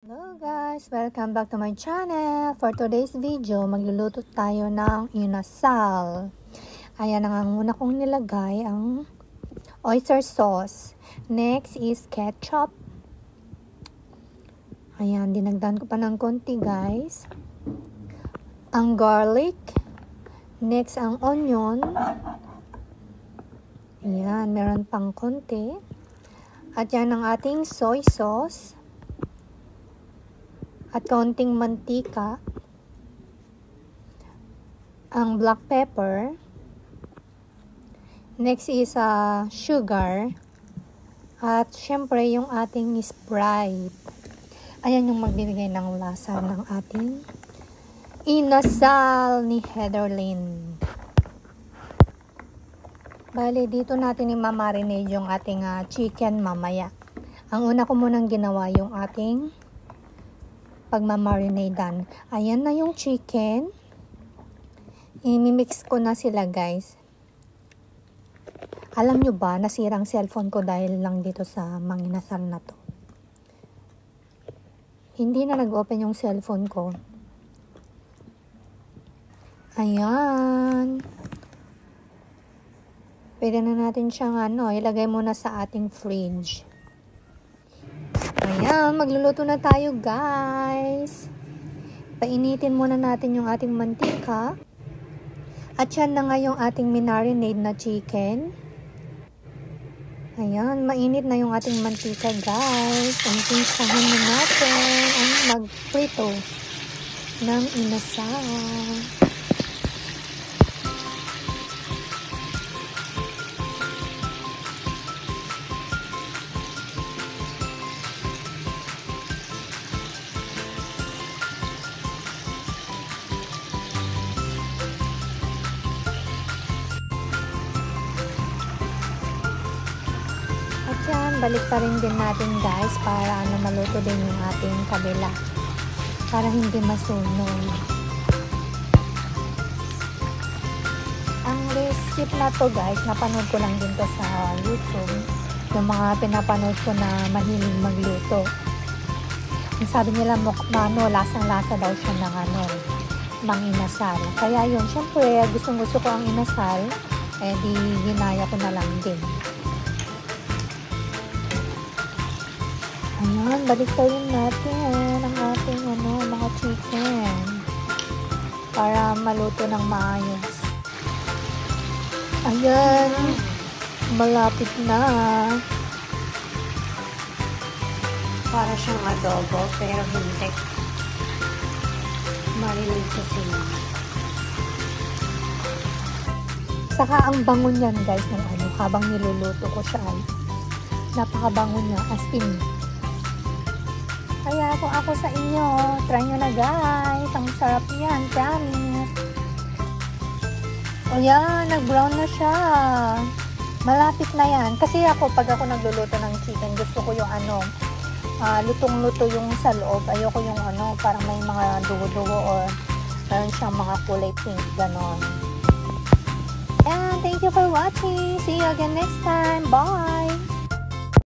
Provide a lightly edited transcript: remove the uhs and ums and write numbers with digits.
Hello guys! Welcome back to my channel. For today's video, magluluto tayo ng inasal. Ayan ang una kong nilagay, ang oyster sauce. Next is ketchup. Ayan, dinagdan ko pa ng konti guys. Ang garlic. Next, ang onion. Ayan, meron pang konti. At yan ang ating soy sauce. At kaunting mantika, ang black pepper, next is sugar, at syempre yung ating Sprite. Ayan yung magbibigay ng lasa ng ating inasal ni Heatherlyn. Bale, dito natin i-marinate yung ating chicken mamaya. Ang una ko munang ginawa yung ating pagmamarinadan. Ayan na yung chicken. I-mix ko na sila guys. Alam nyo ba, nasirang cellphone ko dahil lang dito sa manginasal na to. Hindi na nag-open yung cellphone ko. Ayan. Pwede na natin siyang ilagay muna sa ating fridge. Ayan, magluluto na tayo guys. Painitin muna natin yung ating mantika. At yan na nga yung ating minarinade na chicken. Ayan, mainit na yung ating mantika guys. Umpisahan na natin ang magprito ng inasal. Yan, balik pa rin din natin guys para maluto din yung ating kabila para hindi masunog. Ang recipe na to guys, napanood ko lang din to sa YouTube, yung mga pinapanood ko na mahilig magluto. Ang sabi nila lasang-lasa daw siya ng mang inasal. Kaya yun, syempre gustong-gusto ko ang inasal, di ginaya ko na lang din. Ayan, baliktarin natin ang ating mga chicken para maluto ng maayos. Ayan, malapit na. Para siyang adobo, pero hindi. Marinig kasi. Saka ang bango niyan guys ng habang niluluto ko siya ay napakabango niya as in. Kaya kung ako sa inyo, try nyo na guys. Ang sarap yan, promise. O yan, nag-brown na siya. Malapit na yan. Kasi ako, pag ako nagluluto ng chicken, gusto ko yung lutong-luto yung sa loob. Ayoko yung parang may mga dugo-dugo or meron siyang mga kulay pink, ganon. And thank you for watching. See you again next time. Bye!